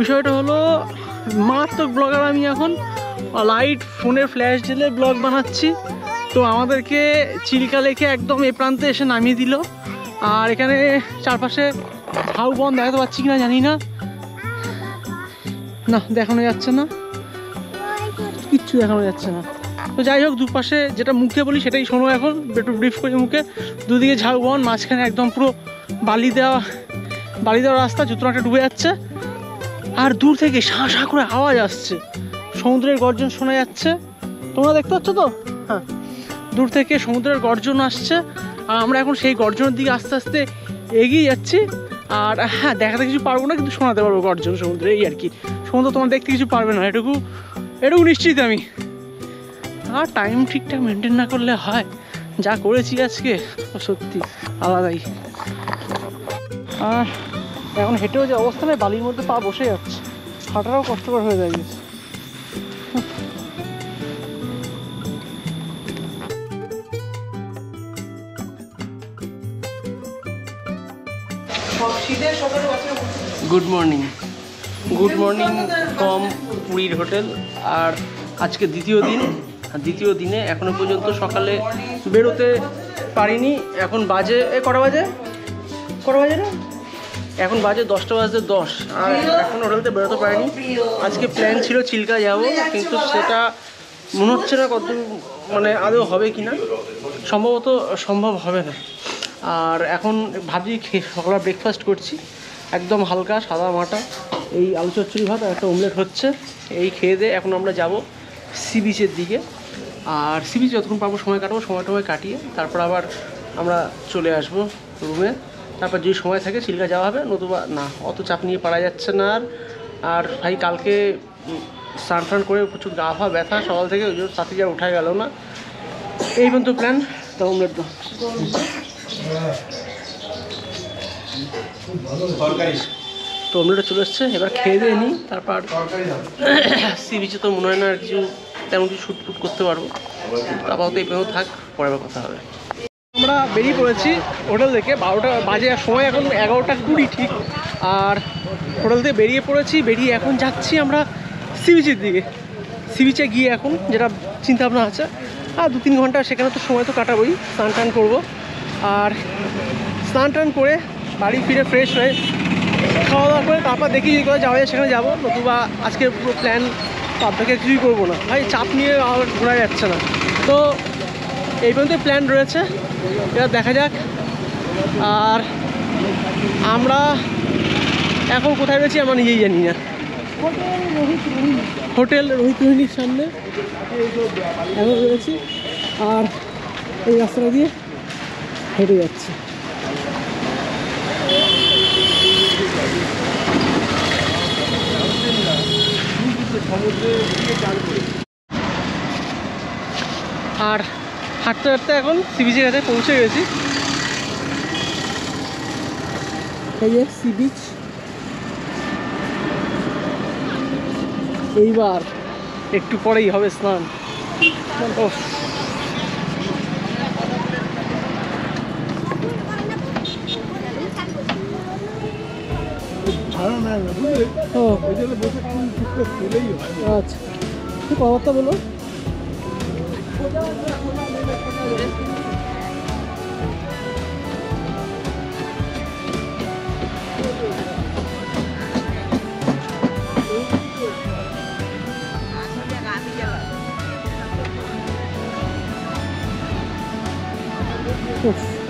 বিষয়টা হলো মারাত্মক ব্লগার আমি এখন, লাইট ফোনের ফ্ল্যাশ ঢেলে ব্লগ বানাচ্ছি। তো আমাদেরকে চিল্কা লেকে একদম এ প্রান্তে এসে নামিয়ে দিল। আর এখানে চারপাশে ঝাউবন দেখাতে পাচ্ছি কিনা জানি না, না দেখানো যাচ্ছে না, কিচ্ছু দেখানো যাচ্ছে না। তো যাই হোক, দুপাশে যেটা মুখে বলি সেটাই শোনো এখন, একটু ব্রিফ করি মুখে। দুদিকে ঝাউবন, মাঝখানে একদম পুরো বালি দেওয়া রাস্তা, জুতোটা ডুবে যাচ্ছে। আর দূর থেকে শাঁ শাঁ করে আওয়াজ আসছে, সমুদ্রের গর্জন শোনা যাচ্ছে। তোমরা দেখতে পাচ্ছ তো? হ্যাঁ, দূর থেকে সমুদ্রের গর্জন আসছে। আর আমরা এখন সেই গর্জনের দিকে আস্তে আস্তে এগিয়ে যাচ্ছি। আর হ্যাঁ, দেখাতে কিছু পারবো না, কিন্তু শোনাতে পারবো গর্জন সমুদ্রে, এই আর কি। সমুদ্র তোমার দেখতে কিছু পারবে না, এটুকু নিশ্চিত আমি। আর টাইম ঠিকঠাক মেনটেন না করলে হয়, যা করেছি আজকে সত্যি আলাদাই। আর এখন হেঁটেও যে অবস্থা নেই, বালির মধ্যে পা বসে যাচ্ছে, হাঁটারও কষ্টকর হয়ে দাঁড়িয়েছে। গুড মর্নিং ফ্রম পুরীর হোটেল। আর আজকে দ্বিতীয় দিনে এখনো পর্যন্ত সকালে বেরোতে পারিনি। এখন বাজে কটা বাজে না, এখন বাজে 10টা বাজতে 10, আর এখন হোটেলতে বেরোতে পারিনি। আজকে প্ল্যান ছিল চিল্কা যাব, কিন্তু সেটা মনে হচ্ছে না কত মানে আদৌ হবে কি না, সম্ভবত সম্ভব হবে না। আর এখন ভাবছি সকালে ব্রেকফাস্ট করছি, একদম হালকা সাদা মাটা, এই আলু চচ্চড়ি ভাত আর একটা অমলেট হচ্ছে। এই খেয়ে দিয়ে এখন আমরা যাব সি বিচের দিকে। আর সি বিচ যতক্ষণ পাবো সময় কাটাবো, সময় কাটিয়ে তারপর আবার আমরা চলে আসবো রুমে। তারপর যে সময় থাকে চিল্কা যাওয়া হবে, নতুবা না, অত চাপ নিয়ে পারা যাচ্ছে না। আর ভাই কালকে স্নান করে প্রচুর গা ফা ব্যথা সকাল থেকে, ওই জন্য সাথে যা উঠা গেল না। এই পর্যন্ত প্ল্যান। তো অমলেট তো অমলেটটা চলে এসছে, এবার খেয়ে দিয়ে নিই। তারপর সি বিচে তো মনে হয় না আর কিছু তেমন কিছু শুটফুট করতে পারবো, আপাতত এই পর্যন্ত থাক, পরে কথা হবে। আমরা বেরিয়ে পড়েছি হোটেল থেকে, 12টা বাজে, সময় এখন 11:20 ঠিক। আর হোটেল থেকে বেরিয়ে পড়েছি, বেরিয়ে এখন যাচ্ছি আমরা সি বিচের দিকে। সি বিচে গিয়ে এখন যেটা চিন্তাভাবনা আছে, আর 2-3 ঘন্টা সেখানে তো সময় তো কাটাবোই, স্নান টান করবো। আর স্নান টান করে বাড়ি ফিরে ফ্রেশ হয়ে খাওয়া দাওয়া করে তারপর দেখি যদি কোথাও যাওয়া যায় সেখানে যাবো, নতুবা আজকে পুরো প্ল্যান আপনাকে কিছুই করবো না। ভাই চাপ নিয়ে আর ঘোরা যাচ্ছে না। তো এই পর্যন্ত প্ল্যান রয়েছে, এবার দেখা যাক। আর আমরা এখন কোথায় রয়েছি আমরা নিজেই জানি না। হোটেল রোহিত রোহিণীর সামনে এখন রয়েছি, আর এই রাস্তাটা দিয়ে হেঁটে যাচ্ছি। আর হাঁটতে হাঁটতে এখন সি বিচের কাছে পৌঁছে গেছি। এই যে সি বিচ, এইবার একটু পরেই হবে স্নান। আচ্ছা, কথাবার্তা বলো।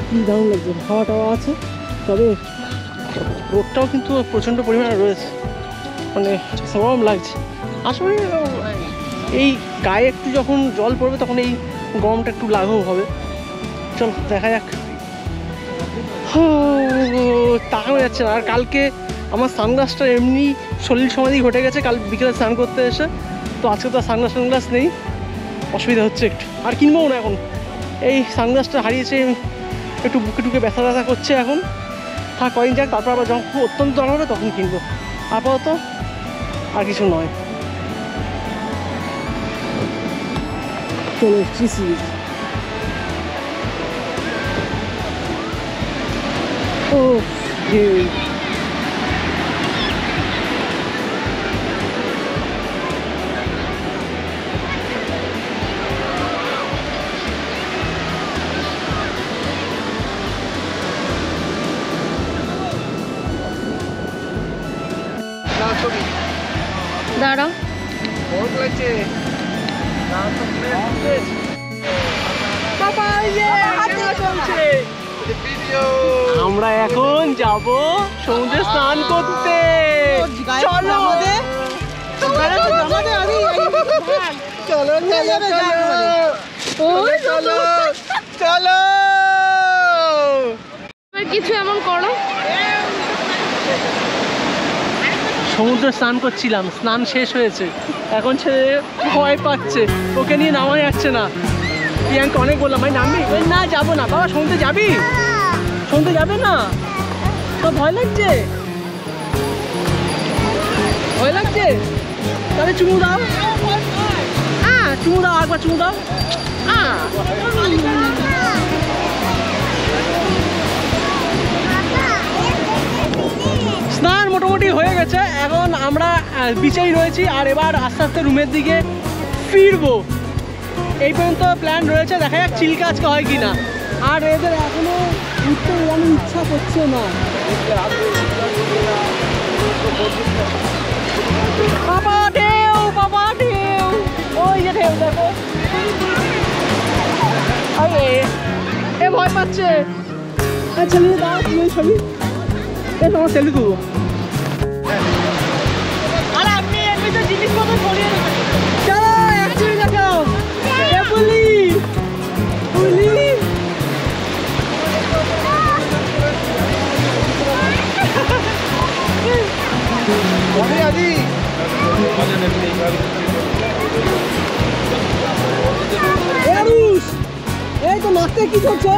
কি দারুণ লাগছে, হাওয়া টাওয়া আছে, তবে রোদটাও কিন্তু প্রচণ্ড পরিমাণে রয়েছে, মানে গরম লাগছে। আসলে এই গায়ে একটু যখন জল পড়বে তখন এই গরমটা একটু লাঘব হবে। চল দেখা যাক। তাকানো যাচ্ছে না। আর কালকে আমার সানগ্লাসটা এমনি শরীর সমাধি ঘটে গেছে কাল বিকেলে স্নান করতে এসে, তো আজকে তো সানগ্লাস নেই, অসুবিধা হচ্ছে একটু। আর কিনবও না এখন, এই সানগ্লাসটা হারিয়েছে, একটু বুকে টুকে ব্যথা করছে এখন। থাক কয়েক যাক, তারপর আবার যখন অত্যন্ত দরকার হবে তখন কিনবো, আপাতত আর কিছু নয়। চলে এসছি সি বিচ। ও দাঁড়াও। আমরা এখন যাব সমুদ্রে স্নান করতে। চলো চলো চলো চলো। কিছু এমন করো। সমুদ্রে স্নান করছিলাম, স্নান শেষ হয়েছে, এখন ছেলে ভয় পাচ্ছে, ওকে নিয়ে নামা যাচ্ছে না। প্রিয়াঙ্কা অনেক বললাম ভাই নামবি, না যাবো না। বাবা সমুদ্রে যাবি? সমুদ্রে যাবে না তো? ভয় লাগছে, ভয় লাগছে? তাহলে চুমু দাও, চুমু দাও, একবার চুমু দাও। স্নান মোটামুটি হয়ে গেছে, এখন আমরা বিচেই রয়েছি আর এবার আস্তে আস্তে রুমের দিকে ফিরবো। এই পর্যন্ত প্ল্যান রয়েছে, দেখা যাক চিল্কা আজকে হয় কিনা। আর এদের এখনো উঠতে আমি ইচ্ছা করছে না। বাবা ঢেউ, বাবা ঢেউ, ওই যে ঢেউ দেখো। আরে এ ভয় পাচ্ছে। ছেলে দাও তুমি ছবি, এ তোমার সেলফি তুলবো। আর আপনি এমনি তো জিনিসপত্র সরিয়ে দেবেন। চলো একচুয়ালি দেখাও। এ বলি বলি এই তো নাচতে কি করছো?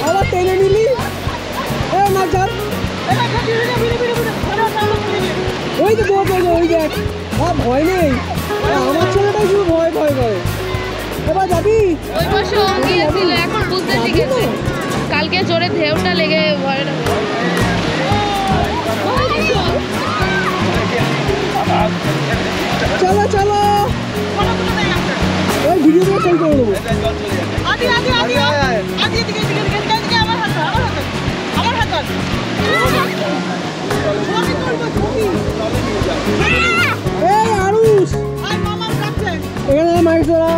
আবার টেনে নিলি। না যান, ওই তো ওই দেখ, ভয় নেই। আমার ছেলেটাই শুধু ভয় ভয় করে। এবার যাবি? ওই বছর গিয়েছিল, এখন বুঝতে শিখেছে। কালকে জোরে ঢেউটা লেগে ভয়টা। চলো চলো, ওই ভিডিও করে সেল করে দেবো। এই আরুষ, এখানে মাইক চলা।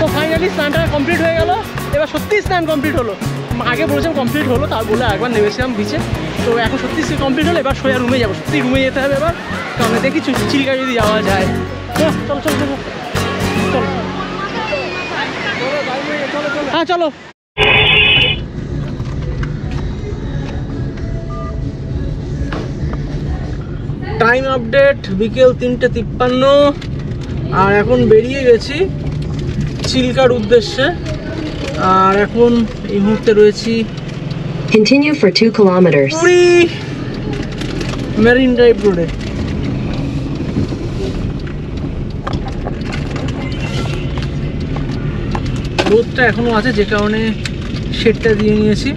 তো ফাইনালি স্নানটা কমপ্লিট হয়ে গেল। এবার সত্যি স্নান কমপ্লিট হলো। আগে বলেছিলাম কমপ্লিট হলো, তার বলে একবার নেমেছিলাম বিচে। তো এখন সত্যি কমপ্লিট হলো। এবার সোজা রুমে যাবো, সত্যি রুমে যেতে হবে এবার। কারণ দেখি চিল্কা যদি যাওয়া যায়। চলো চলো চলো চলো, হ্যাঁ চলো। টাইম আপডেট বিকেল 3:53, আর এখন বেরিয়ে গেছি চিল্কার উদ্দেশ্যে। আর এখন এই মুহূর্তে রয়েছি Continue for 2 kilometers. Puri marine drive রোডে। রোদটা এখনো আছে, যে কারণে শেডটা দিয়ে নিয়েছি।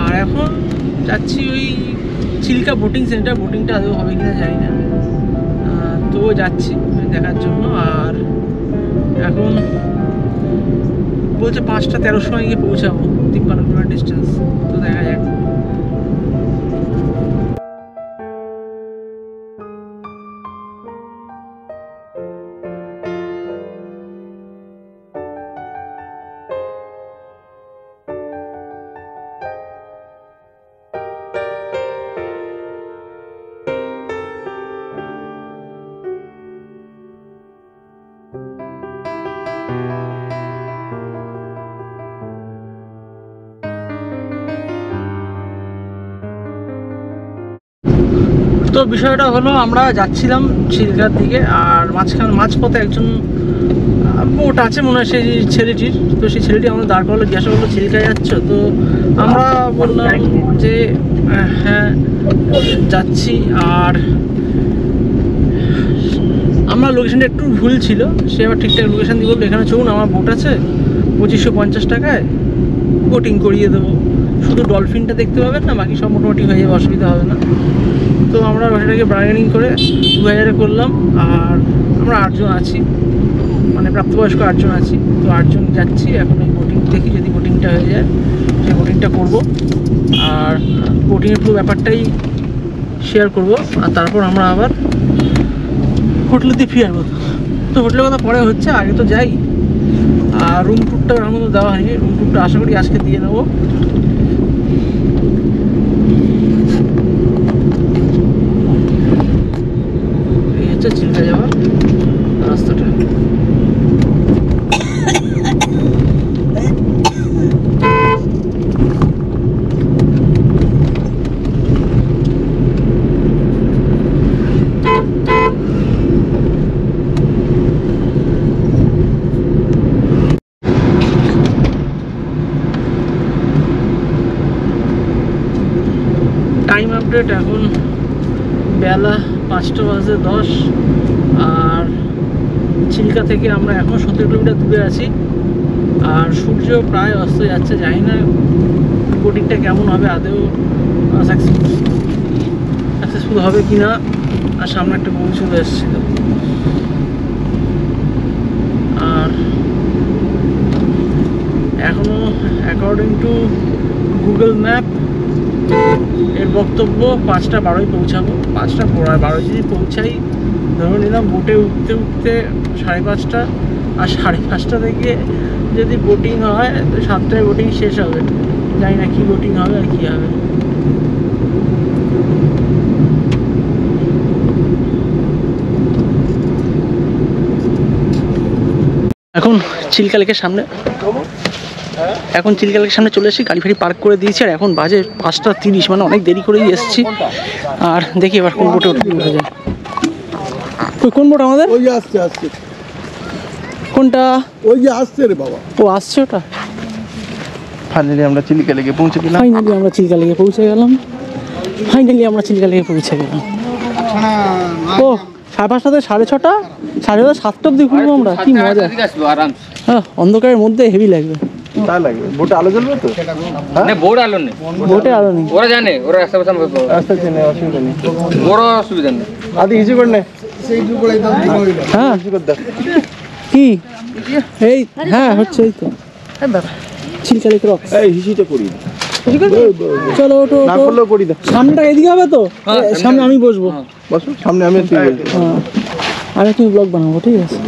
আর এখন যাচ্ছি ওই চিল্কা বোটিং সেন্টার। বোটিংটা আদৌ হবে কিনা জানি না, তো যাচ্ছি দেখার জন্য। আর এখন বলছে 5:13 সময় গিয়ে পৌঁছাবো, 53 কিলোমিটার ডিস্টেন্স। তো দেখা যাক। তো বিষয়টা হলো, আমরা যাচ্ছিলাম চিল্কার দিকে, আর মাঝপথে একজন বোট আছে মনে হয় সেই ছেলেটির। তো সেই ছেলেটি আমাদের দাঁড় করলো, জিজ্ঞাসা করলো চিল্কায় যাচ্ছ? তো আমরা বললাম যে হ্যাঁ যাচ্ছি। আর আমরা আমার লোকেশনটা একটু ভুল ছিল, সে আবার ঠিকঠাক লোকেশন দিয়ে বললো এখানে চলুন আমার বোট আছে 2550 টাকায় বোটিং করিয়ে দেবো, শুধু ডলফিনটা দেখতে পাবেন না, বাকি সব মোটামুটি হয়ে যাবে, অসুবিধা হবে না। তো আমরা সেটাকে বার্গেনিং করে 2000-এ করলাম। আর আমরা 8 জন আছি, মানে প্রাপ্তবয়স্ক 8 জন আছি। তো 8 জন যাচ্ছি এখন। এই বোটিং দেখি, যদি বোটিংটা হয়ে যায় সেই বোটিংটা করবো, আর বোটিংয়ের পুরো ব্যাপারটাই শেয়ার করব। আর তারপর আমরা আবার হোটেলেতে ফিরবো। তো হোটেলের কথা পরে হচ্ছে, আগে তো যাই। আর রুম ট্যুরটা আমার মতো দেওয়া হয়নি, রুম ট্যুরটা আশা করি আজকে দিয়ে নেবো। এই হচ্ছে চিল্কা যাওয়ার রাস্তাটা। টাইম আপডেট, এখন বেলা 5:10। আর চিল্কা থেকে আমরা এখন 70 কিলোমিটার দূরে আছি। আর সূর্য প্রায় অস্ত যাচ্ছে, জানি না বোটিংটা কেমন হবে, আদৌ সাকসেসফুল হবে কি না। আর সামনে একটা বউ চলে এসেছিল। আর এখনও অ্যাকর্ডিং টু গুগল ম্যাপ এর বক্তব্য 5:12 পৌঁছাবো। 5:12 যদি পৌঁছাই, ধরে নিলাম বোটে উঠতে উঠতে 5:30। আর 5:30 থেকে যদি বোটিং হয় তো 7টায় বোটিং শেষ হবে। জানি না কি বোটিং হবে আর কি হবে। এখন চিল্কা লেকের সামনে চলে এসেছি, গাড়ি ফাড়ি পার্ক করে দিয়েছি। আর এখন বাজে 5:30, মানে অনেক দেরি করেই এসেছি। আর দেখি এবার কোন বোটে উঠে যায়। কোন বোট আমাদের? ওই আসছে আসছে কোনটা? ওই যে আসছে রে বাবা। ও আসছে ওটা। ফাইনালি আমরা চিল্কা লেকে পৌঁছে গেলাম। ফাইনালি আমরা চিল্কা লেকে পৌঁছে গেলাম। ও 5:30 থেকে 6:30, 7:30 অব্দি ঘুরবো আমরা। কি মজা! হ্যাঁ, অন্ধকারের মধ্যে হেভি লাগবে। তাই লাগবে। বোটে আলো জ্বলবে তো? না, বোর্ড আলো নেই। বোটে আলো নেই। ওরা জানে, ওরা রাস্তা পাশে আমাকে রাস্তা চেনে, অসুবিধা নেই। বড় অসুবিধা নেই। আদি কিছু করে নে। হ্যাঁ কিছু করে দেখ। কি এই, হ্যাঁ হচ্ছে, এই তো চিল্কা লেক রক। এই হিসিটা করি দে। চলো ওটো না করলেও করি দে। সামনেটা এদিকে হবে তো? সামনে আমি বসবো। বসো সামনে, আমি তুই বসবি। হ্যাঁ, আমি তুমি ব্লগ বানাবো, ঠিক আছে?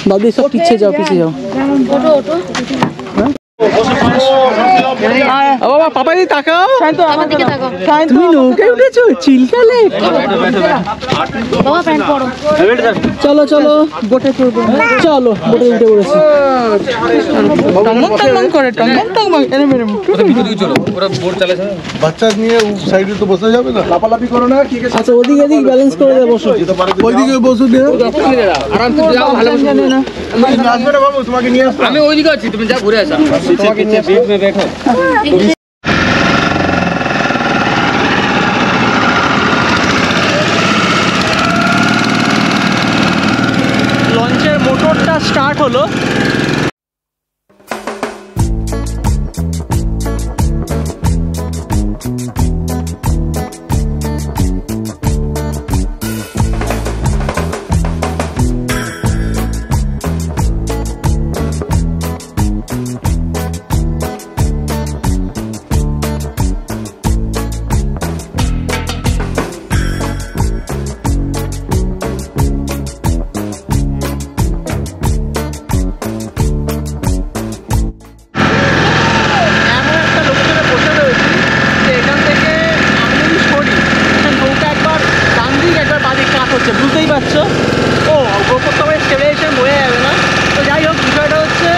দাদি সব পিছিয়ে যাও। বাবা পাপা দি তাকাও। আমার দিকে তাকাও। তুমি নৌকায় উঠেছো চিল্কা লেক? বাবা প্যান্ট পরো। চলো বোটে চড়বো। চলো বোটে উঠে পড়েছি। টং করে ভিতরে চলো, ওরা বোর্ড চালাচ্ছে না। বাচ্চা নিয়ে সাইডে তো বসা যাবে না। লাপালাপি করো না, ঠিক আছে? আচ্ছা, ওদিকে এদিক ব্যালেন্স করে দেবো। বসো ওইদিকে বসো দিয়ে। আরাম से যাও, ভালো বসে। জানে না। আসবে না বাবু, তোমাকে নিয়ে আসবো। আমি ওইদিকে আছি, তুমি যা ঘুরে আসো। তোমাকে নিয়ে আসবো। লঞ্চের মোটরটা স্টার্ট হলো। বুঝতেই পারছো। ও গোপর তো স্টেবিলাইজেশন বোঝা যাবে না। তো যাই হোক, বিষয়টা হচ্ছে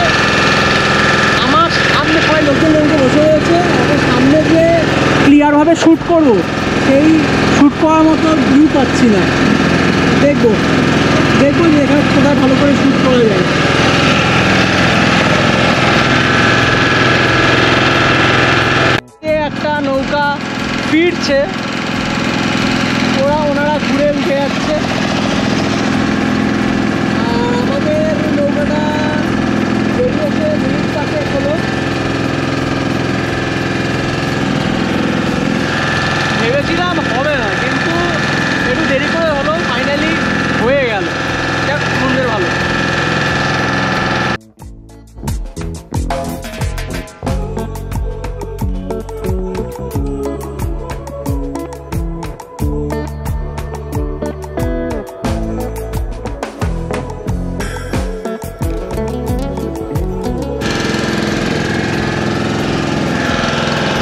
আমার সামনে সবাই লোকজন বসে রয়েছে। এখন সামনে যে ক্লিয়ারভাবে শ্যুট করবো, সেই শ্যুট করার মতো ভিউ পাচ্ছি না। দেখবো যে এখানে কোথায় ভালো করে শ্যুট করা যায়। একটা নৌকা ফিরছে, ওনারা ঘুরে উঠে যাচ্ছে। আর আমাদের নৌকাটা বেরিয়েছে মিনিট 5 হলো। ভেবেছিলাম হবে না, কিন্তু একটু দেরি করে হলো, ফাইনালি হয়ে গেল। যাক, সুন্দর ভালো।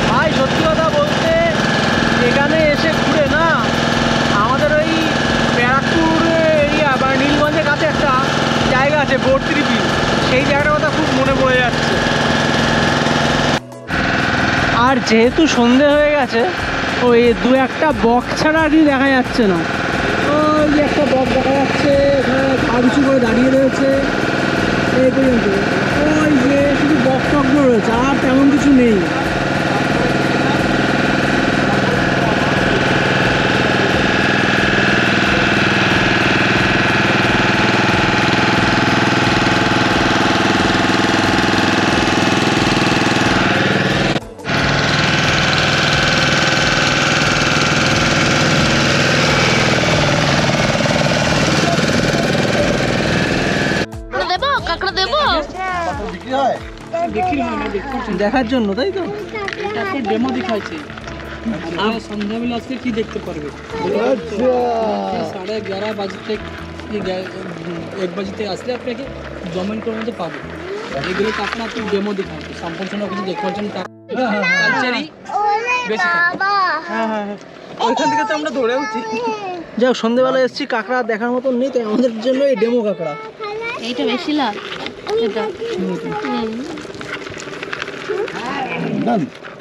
ভাই সত্যি কথা বলতে এখানে এসে ঘুরে না, আমাদের ওই ব্যারাকপুর এরিয়া বা নীলগঞ্জের কাছে একটা জায়গা আছে বোট ট্রিপি, সেই জায়গাটার কথা খুব মনে পড়ে যাচ্ছে। আর যেহেতু সন্ধে হয়ে গেছে, ওই 2-1টা বক ছাড়া আর কি দেখা যাচ্ছে না। ওই যে একটা বক দেখা যাচ্ছে, এখানে পা উঁচু করে দাঁড়িয়ে রয়েছে এই পর্যন্ত। ওই যে শুধু বক টকগুলো রয়েছে, আর তেমন কিছু নেই। কাঁকড়া দেবো? বিক্রি হয়? দেখার জন্য, তাই তো? এটা তো ডেমো দেখাইছে। আর সন্ধ্যাবেলা আজকে কি দেখতে পারবে? 11:30 বাজে থেকে 1 বাজে আসলে আপনাকে জমেন্টের মধ্যে পাবে। এগুলো কাঁকড়া আপনি ডেমো দেখাইছে, সম্পূর্ণ কিছু দেখবার জন্য কালচারই বেশি থাকে। হ্যাঁ হ্যাঁ হ্যাঁ, ওইখান থেকে তো আমরা ধরেওছি। যাক, সন্ধ্যেবেলা এসেছি, কাঁকড়া দেখার মতন নেই, তাই আমাদের জন্য এই ডেমো কাঁকড়া। এইটা বেশি লাভ এটা।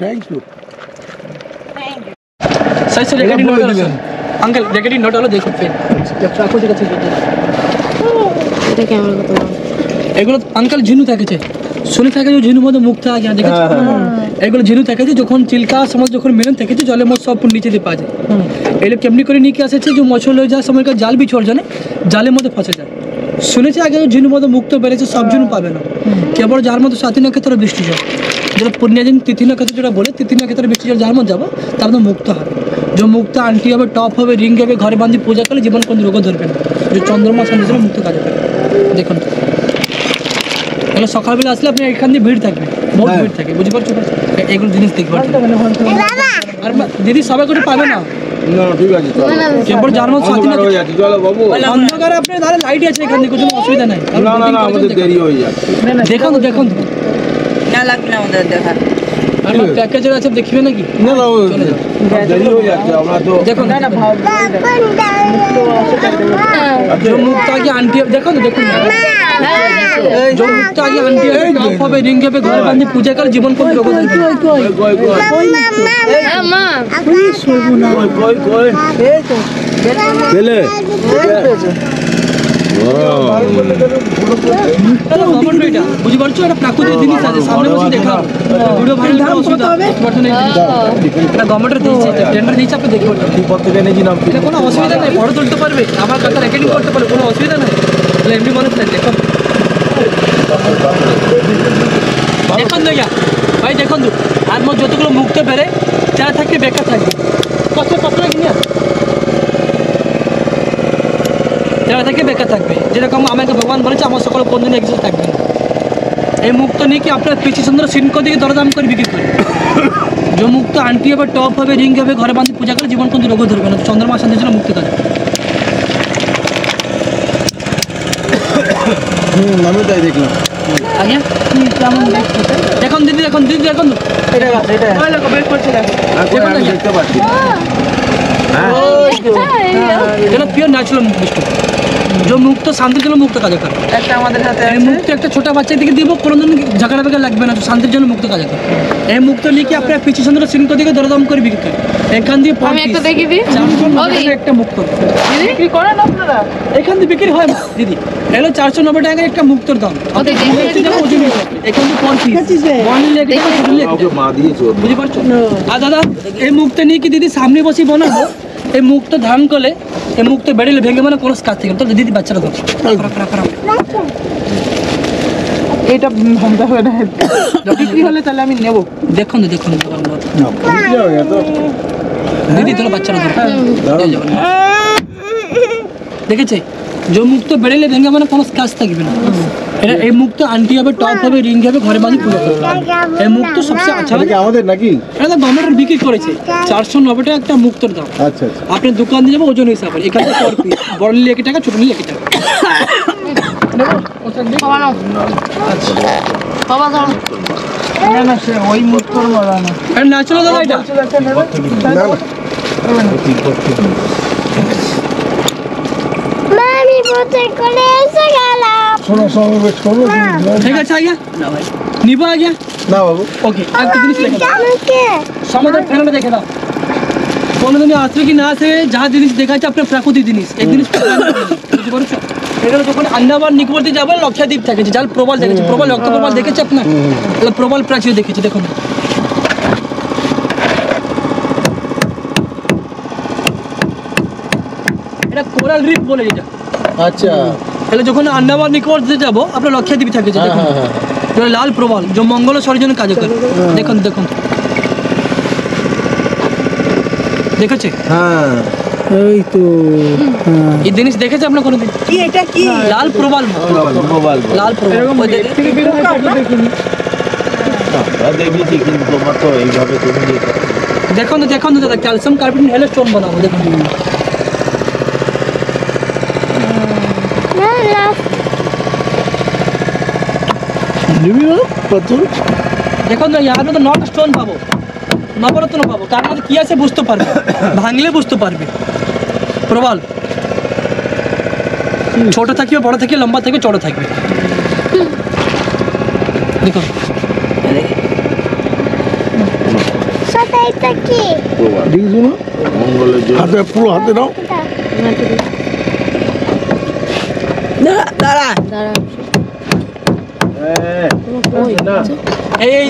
Thank you. सही से jacket note hello uncle, jacket note hello देखो पेन चाकू दिखा ছিল এটা ক্যামেরা কত বড়? এগুলো আঙ্কেল ঝিনু থাকেছে, শুনে থাকে যে ঝিনুর মধ্যে মুখ থাকে, দেখেছো? এগুলো ঝিনু থাকেছে, যখন চিল্কা সময় যখন মিলন থাকেছে জলের মধ্যে সব নিচে দিয়ে পাওয়া যায়। এগুলো কেমনি করে নিয়ে আসেছে, যে মছল হয়ে যায় সময় জাল বি ছোড় জানে, জালের মধ্যে ফসে যায়। শুনেছি আগে ঝিনুর মধ্যে মুক্ত বেড়েছে, সব ঝিনু পাবে না, কেবল যার মধ্যে সাথী নক্ষত্রে বৃষ্টি জল, যেটা পূর্ণিয়া দিন তিথি নক্ষত্র যেটা বলে, তিথি নক্ষত্রে বৃষ্টি জল যার মধ্যে যাবো তার মধ্যে মুক্ত হবে। যে মুক্ত আন্টি হবে, টপ হবে, রিং হবে, ঘরে বাঁধি পূজা করলে জীবন কোনো রোগ ধরবে না। যে চন্দ্রমা সন্দেশ মুক্ত কাজ করে। দেখুন তাহলে সকালবেলা আসলে আপনি এখান দিয়ে ভিড় থাকবে, বহুত ভিড় থাকে, বুঝতে পারছো? এগুলো জিনিস দেখতে পাচ্ছেন। আর দিদি সবাই করে পাবে না, না ঠিক আছে, চলো। কেবল যার মধ্যে সাথী হয়ে যাচ্ছে, চলো বাবু। অন্ধকারে আপনি তাহলে লাইট আছে এখান দিয়ে, কোনো অসুবিধা নাই। না না না, আমাদের দেরি হয়ে যাচ্ছে। দেখুন দেখুন না লাগবে না আমাদের দেখা। আর প্যাকেজ আছে দেখবে নাকি? না না, দেরি হয়ে যাচ্ছে, আমরা তো দেখুন না না जो मुक्त आगे आंटी देखो ना, देखो जो मुक्त आगे आंटी टॉप হবে রিং হবে, ঘর বাঁধি পূজা করে জীবন কোন রোগ ধরবে না। মা কই কই পেলে গভর্নমেন্ট এটা বুঝি পারছো, এটা প্রাকৃতিক জিনিস আছে, সামনে বসে দেখা ভিডিও ভাইরাল করা অসুবিধা বর্তমানে এটা গভর্নমেন্টের দিয়েছে, টেন্ডার দিয়েছে, আপনি দেখতে পারবেন। ঠিক পথ থেকে এনেছি নাম, এটা কোনো অসুবিধা নাই, ফটো তুলতে পারবে, আমার কাছে রেকর্ডিং করতে পারবে, কোনো অসুবিধা নাই। তাহলে এমনি মনে থাকে দেখো দেখুন দেখা ভাই, দেখুন আর মোট যতগুলো মুক্ত বেড়ে যারা থাকবে বেকার থাকবে, কষ্ট কষ্ট লাগে না, যারা থেকে বেকার থাকবে। যেরকম আমাকে ভগবান বলেছে আমার সকল কোন দিন একসাথে থাকবে না। এই মুক্ত নিয়ে কি আপনার পিছিয়ে সুন্দর সিনকো দিকে দরদাম করে বিক্রি করে। যে মুক্ত আন্টি হবে, টপ হবে, রিং হবে, ঘরে বাঁধি পূজা করে জীবন কোন রোগ ধরবে না। চন্দ্রমা শান্তির জন্য মুক্তি কাজ আমি তাই দেখলাম। আগে দেখুন দিদি, দেখুন দিদি, দেখুন এটা আছে, এটা ওই দেখো বের করছে, দেখো এখন আমি দেখতে পাচ্ছি। এটা পিওর ন্যাচুরাল বিস্কুট, যে মুক্ত শান্তির জন্য মুক্ত কাজ করে। একটা আমাদের সাথে এই মুক্ত একটা ছোট বাচ্চাদেরকে দিব, কোনোদিন ঝগড়া বেগা লাগবে না, শান্তির জন্য মুক্ত কাজ করে। এই মুক্ত নিয়ে কি আপনার পিছিয়ে সুন্দর সিনকো দিকে দরদাম করে বিক্রি করে। এখান দিয়ে আমি একটা দেখি দিই। একটা মুক্ত বিক্রি করেন আপনারা? এখান দিয়ে বিক্রি হয় না দিদি, এলো 490 টাকার একটা মুক্তর দাম। ওদের এখান দিয়ে কাউকে মা দিয়েছে ওর। বুঝতে পারছো? আর দাদা এই মুক্ত নিয়ে কি দিদি সামনে বসে বানাবো, এই মুখটা ধারণ করলে এই মুখটা বেড়েলে ভেঙে মানে কোনো কাজ থেকে তো দিদি বাচ্চারা ধর এটা ভাঙতে হবে না বিক্রি হলে তাহলে আমি নেব দেখুন দেখুন দিদি তোর বাচ্চারা ধর দেখেছে যে মুক্ত বেড়েলে ভেঙে মানে কোনো কাজ থাকবে না এটা এই মুক্ত আন্টি হবে টপ হবে রিং হবে ঘরে বাঁধি পুজো করবে এই মুক্ত সবচেয়ে আচ্ছা এটা কি আমাদের নাকি? এটা তো গভর্নমেন্ট বিক্রি করেছে 490 টাকা একটা মুক্তর দাম আচ্ছা আচ্ছা। আপনি দোকান দিয়ে যাবো ওজন হিসাবে এখানে per piece, বড় নিলে 1 টাকা ছোট নিলে 1 টাকা বাবা নাও বাবা ধরো না না সে ওই মুখর মারা না এটা ন্যাচারাল দাদা এটা মামি বোতল করে এসে গেলাম শোনো শোনো ঠিক আছে আজ্ঞা নিবো আজ্ঞা না বাবু। ওকে একটা জিনিস লেখে দাও আমাকে সমাধান ফেরানো দেখে দাও কোনো দিনই আসবে কি না আসে যা জিনিস দেখাচ্ছে আপনার প্রাকৃতিক জিনিস এই জিনিস বুঝতে পারছো এখানে যখন আন্দামান নিকোবরতে যাবেন লক্ষাদ্বীপ দেখেছে যার প্রবাল দেখেছে প্রবাল রক্ত প্রবাল দেখেছে আপনার তাহলে প্রবাল প্রাচীর দেখেছে দেখুন এটা কোরাল রিফ বলে যেটা আচ্ছা তাহলে যখন আন্দামান নিকোবরতে যাবো আপনার লক্ষাদ্বীপ থাকেছে দেখুন যেটা লাল প্রবাল যে মঙ্গল সর্জনের কাজ করে দেখুন দেখুন দেখেছে হ্যাঁ এই তো এই জিনিস দেখেছে আপনার কোনোদিন কি এটা কি লাল প্রবাল মোবাইল লাল প্রবাল ওই দেখে- থেকে বের হয় সেটা দেখিনি দেখেছি কিন্তু তোমার তো এইভাবে তুমি দেখুন তো দেখুন তো দাদা ক্যালসিয়াম কার্বন হেলে স্টোন বানাবো দেখুন না না নিবি না পাথর দেখুন তো ইয়ার মধ্যে নট স্টোন পাবো নবরত্ন পাবো তার মধ্যে কি আছে বুঝতে পারবে ভাঙলে বুঝতে পারবে প্রবাল ছোট থাকবে বড় থাকবে লম্বা থাকবে চড়ো থাকবে দেখুন সাথে এটা কি দেখিস না মঙ্গলের জন্য হাতে পুরো হাতে নাও দাঁড়া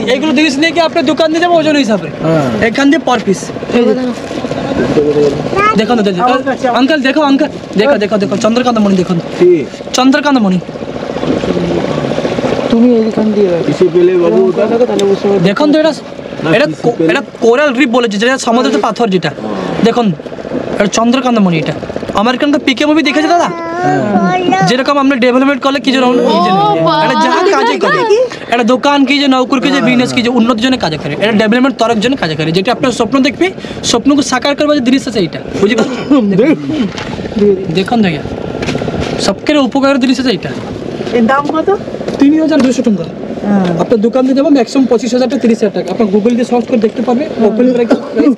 এইগুলো জিনিস নিয়ে কি আপনার দোকান দিয়ে যাবো ওজন হিসাবে এখান দিয়ে পার পিস দেখুন তো আঙ্কেল দেখো আঙ্কেল দেখো দেখো দেখো চন্দ্রকান্ত মণি দেখুন চন্দ্রকান্ত মণি তুমি এইখান দিয়ে কিসে পেলে বাবু তাহলে বুঝতে পারবে দেখুন তো এটা এটা এটা কোরাল রিফ বলেছে যেটা সমুদ্রের পাথর যেটা দেখুন এটা চন্দ্রকান্ত মণি এটা আমেরিকানকে পিকে মুভি দেখেছে দাদা যেরকম আমরা ডেভেলপমেন্ট করলে কি যে এটা যা কাজে করে এটা দোকান কি যে নৌকর কি যে বিজনেস কি যে উন্নতির জন্য কাজ করে এটা ডেভেলপমেন্ট তরক জন্য কাজ করে যেটা আপনার স্বপ্ন দেখবে স্বপ্নকে সাকার করবে যে জিনিস আছে এটা বুঝতে পারছেন দেখুন দেখে সবকের উপকারের জিনিস আছে এটা এর দাম কত 3200 টাকা আপনার দোকান দিয়ে যাবো ম্যাক্সিমাম 25,000 টাকা 30,000 টাকা আপনার গুগল দিয়ে সার্চ করে দেখতে পারবে ওপেন প্রাইস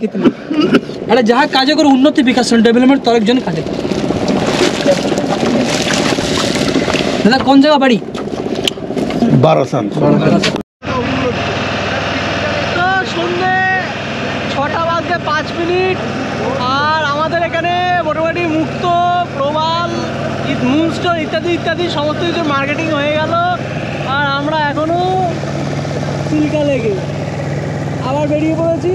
কিতনা এটা যা কাজে করে উন্নতি বিকাশ ডেভেলপমেন্ট তরক জন্য কাজে দাদা কোন জায়গা বাড়ি বারাসাত সন্ধ্যে 6:05 আর আমাদের এখানে মোটামুটি মুক্ত প্রবাল মুনস্টোন ইত্যাদি ইত্যাদি সমস্ত কিছু মার্কেটিং হয়ে গেল আর আমরা এখনো চিল্কা লেগে আবার বেরিয়ে পড়েছি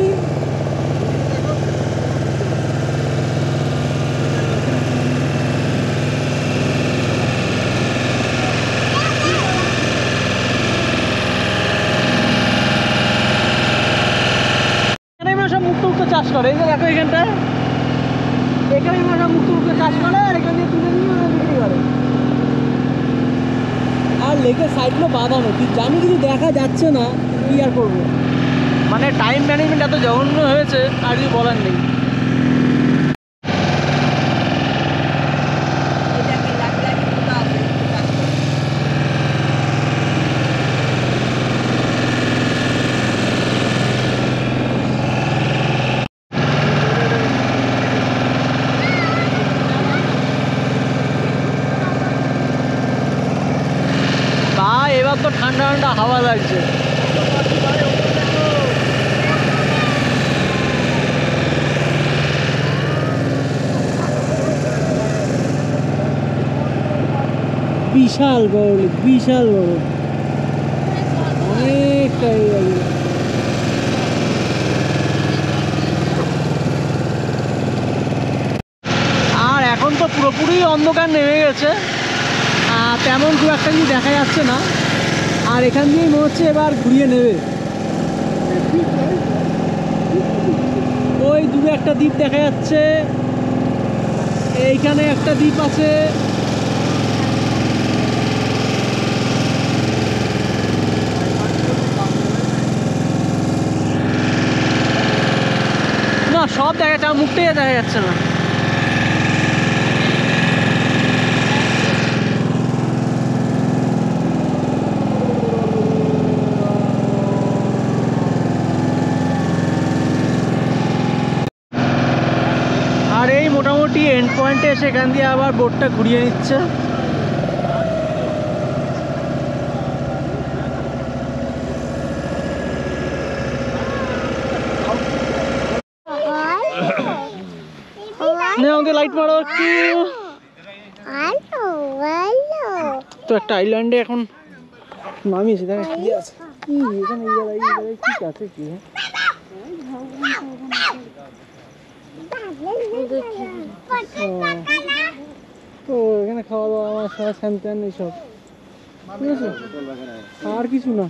সব মুক্ত মুক্ত চাষ করে এই যে দেখো এখানটায় এখানে সব মুক্ত মুক্ত চাষ করে আর এখান দিয়ে তুলে নিয়ে ওরা বিক্রি করে আর লেকের সাইডগুলো বাঁধানো কি জানি কিছু দেখা যাচ্ছে না কি আর করবো মানে টাইম ম্যানেজমেন্ট এত জঘন্য হয়েছে আর কিছু বলার নেই এবার তো ঠান্ডা ঠান্ডা হাওয়া লাগছে বিশাল বড় বিশাল বড় অনেকটাই পুরোপুরি অন্ধকার নেমে গেছে, তেমন খুব একটা কিছু দেখা যাচ্ছে না। আর এখান দিয়েই মনে হচ্ছে এবার ঘুরিয়ে নেবে। ওই দূরে একটা দ্বীপ দেখা যাচ্ছে, এইখানে একটা দ্বীপ আছে। না সব দেখা যাচ্ছে, আমার মুখটাই দেখা যাচ্ছে না। আর এই মোটামুটি এন্ড পয়েন্টে এসে এখান দিয়ে আবার বোটটা ঘুরিয়ে নিচ্ছে। আমাকে লাইট মারো একটু। তো একটা আইল্যান্ডে এখন নামিয়েছি, দেখো কি আছে, কি এখানে এই জায়গায় কি আছে, কি তো এখানে খাওয়া দাওয়া আমার সবাই স্যান ত্যান এইসব, ঠিক আছে, আর কিছু না।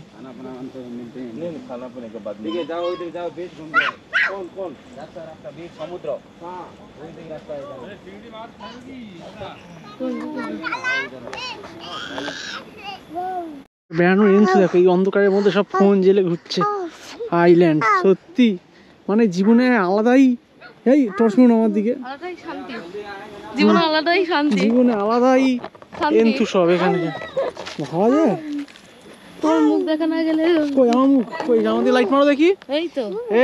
বেড়ানোর এন্স দেখো, এই অন্ধকারের মধ্যে সব ফোন জেলে ঘুরছে। আইল্যান্ড সত্যি মানে জীবনে আলাদাই। এই টর্চ মারুন আমার দিকে। আলাদাই শান্তি, জীবনে আলাদাই শান্তি, জীবনে আলাদাই এন্থু সব। এখানে ভাবা যায়? তোর মুখ দেখা না গেলে। কই আমার মুখ, কই আমাদের লাইট মারো দেখি। এই তো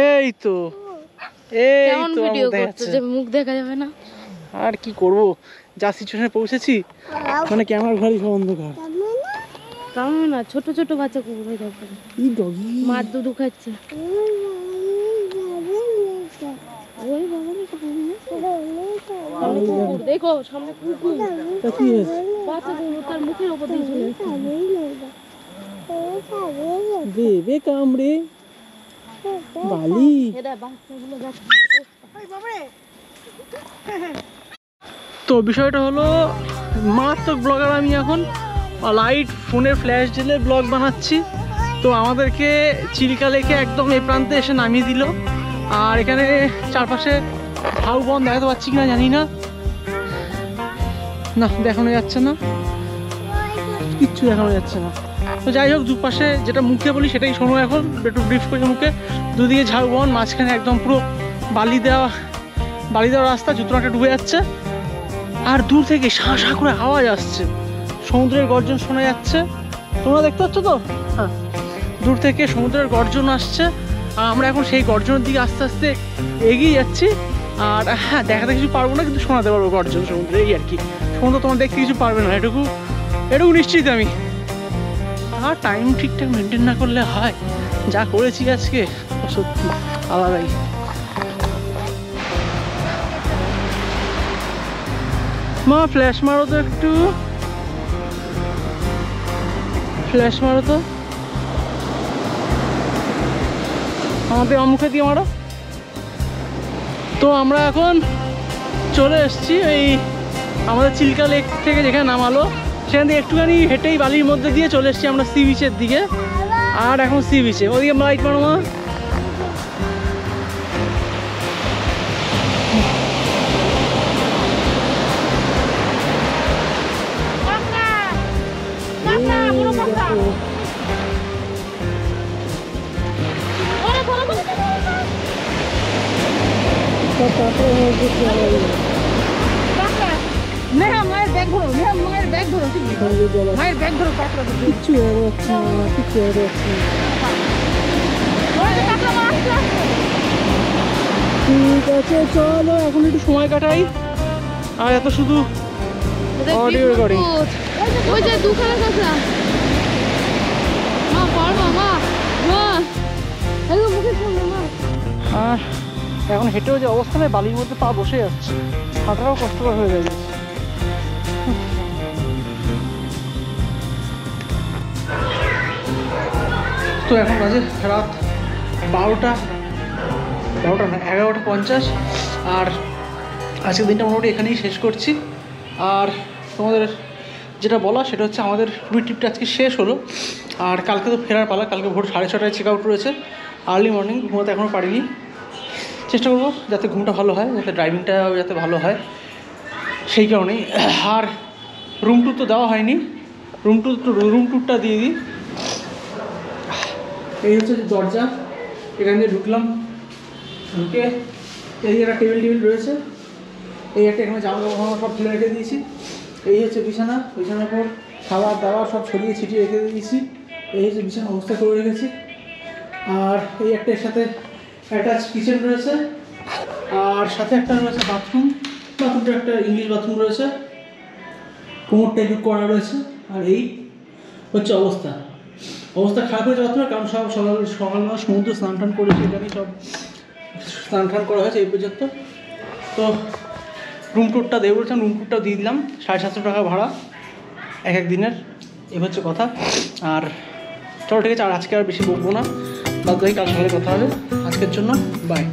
এই তো এই কেমন তো ভিডিও দেখা করছো যাচ্ছে। যে মুখ দেখা যাবে না? আর কি করব, যা সিচুয়েশনে পৌঁছেছি, মানে ক্যামেরা ঘড়ি সব অন্ধকার। তেমন না, ছোট ছোট বাচ্চা কুকুর হয়ে যাবে, এই ডগি মার দুধ খাচ্ছে। ওই বাবা দেখো সামনে কুকুর, তা কি হয়েছে? বাচ্চা কুকুর তার মুখের উপর দিয়ে চলে যাচ্ছে। দেবে কামড়ে বালি। এটা বাচ্চাগুলো যাচ্ছে। তো বিষয়টা হলো মারাত্মক ব্লগার আমি এখন, লাইট ফোনের ফ্ল্যাশ জ্বেলে ব্লগ বানাচ্ছি। তো আমাদেরকে চিল্কা লেকে একদম এই প্রান্তে এসে নামিয়ে দিল। আর এখানে চারপাশে ঝাউবন দেখাতে পাচ্ছি কিনা জানি না, না দেখানো যাচ্ছে না, কিচ্ছু দেখানো যাচ্ছে না। তো যাই হোক, দুপাশে যেটা মুখে বলি সেটাই শোনো এখন, একটু ব্রিফ করে মুখে। দুদিকে ঝাউবন, মাঝখানে একদম পুরো বালি দেওয়া রাস্তা, জুতোটা ডুবে যাচ্ছে। আর দূর থেকে শাঁ শাঁ করে আওয়াজ আসছে, সমুদ্রের গর্জন শোনা যাচ্ছে। তোমরা দেখতে পাচ্ছ তো? হ্যাঁ, দূর থেকে সমুদ্রের গর্জন আসছে। আর আমরা এখন সেই গর্জনের দিকে আস্তে আস্তে এগিয়ে যাচ্ছি। আর হ্যাঁ, দেখাতে কিছু পারবো না, কিন্তু শোনাতে পারবো গর্জন সমুদ্রে, এই আর কি। সমুদ্র তোমার দেখতে কিছু পারবে না, এটুকু নিশ্চিত আমি। আর টাইম ঠিকঠাক মেনটেন না করলে হয়, যা করেছি আজকে সত্যি আলাদাই। মা ফ্ল্যাশ মারো তো, একটু ফ্ল্যাশ মারো তো, আমাদের মুখে দিয়ে মারো। তো আমরা এখন চলে এসেছি এই আমাদের চিল্কা লেক থেকে, যেখানে নামালো সেখান থেকে একটুখানি হেঁটেই বালির মধ্যে দিয়ে চলে এসেছি আমরা সি বিচের দিকে। আর এখন সি বিচে ওদিকে লাইট মারো মা। মায়ের ব্যাগ ধরো, মায়ের ব্যাগ ধরো, মায়ের ব্যাগ ধরো, কিচ্ছু যাচ্ছে না, কিচ্ছু যাচ্ছে না। ঠিক আছে, চলো এখন একটু সময় কাটাই। আর এত শুধু অডিও রেকর্ডিং। ওই যে দুখানা কাঁচা মা, পারবা মা, মা একদম মুখে সামনে মা। আর এখন হেঁটেও যে অবস্থা নেই, বালির মধ্যে পা বসে যাচ্ছে, হাঁটাটাও কষ্টকর হয়ে যায়। তো এখন বাজে রাত 12টা না 11:50। আর আজকের দিনটা মোটামুটি এখানেই শেষ করছি। আর তোমাদের যেটা বলা সেটা হচ্ছে আমাদের পুরীর ট্রিপটা আজকে শেষ হলো। আর কালকে তো ফেরার পালা, কালকে ভোর 6:30টায় চেক আউট রয়েছে, আর্লি মর্নিং। ঘুমোতে এখনও পারিনি, চেষ্টা করবো যাতে ঘুমটা ভালো হয়, যাতে ড্রাইভিংটা যাতে ভালো হয়, সেই কারণেই। আর রুম ট্যুর তো দেওয়া হয়নি, রুম ট্যুরটা দিয়ে দিই। এই হচ্ছে দরজা, এখান দিয়ে ঢুকলাম, ঢুকে এই একটা টেবিল রয়েছে, এই একটা এখানে জামা কাপড় সব ফেলে রেখে দিয়েছি। এই হচ্ছে বিছানা, বিছানার পর খাবার দাবার সব ছড়িয়ে ছিটিয়ে রেখে দিয়েছি। এই হচ্ছে বিছানা অবস্থা করে রেখেছি। আর এই একটা এর সাথে অ্যাটাচ কিচেন রয়েছে, আর সাথে একটা রয়েছে বাথরুম। বাথরুমটা একটা ইংলিশ বাথরুম রয়েছে, কোমর টাইপের করা রয়েছে। আর এই হচ্ছে অবস্থা খারাপ হয়েছে বাথরুমের, কারণ সব সকালবেলা সমুদ্র স্নান টান করেছে, এখানেই সব স্নান টান করা হয়েছে এই পর্যন্ত। তো রুম ট্যুরটা দেবো বলছিলাম, রুম ট্যুরটাও দিয়ে দিলাম। 750 টাকা ভাড়া এক দিনের, এই হচ্ছে কথা। আর চলো ঠিক আছে, আর আজকে আর বেশি বকবো না, বাদ বাকি কাল সকালে কথা হবে। আজকের জন্য বাই।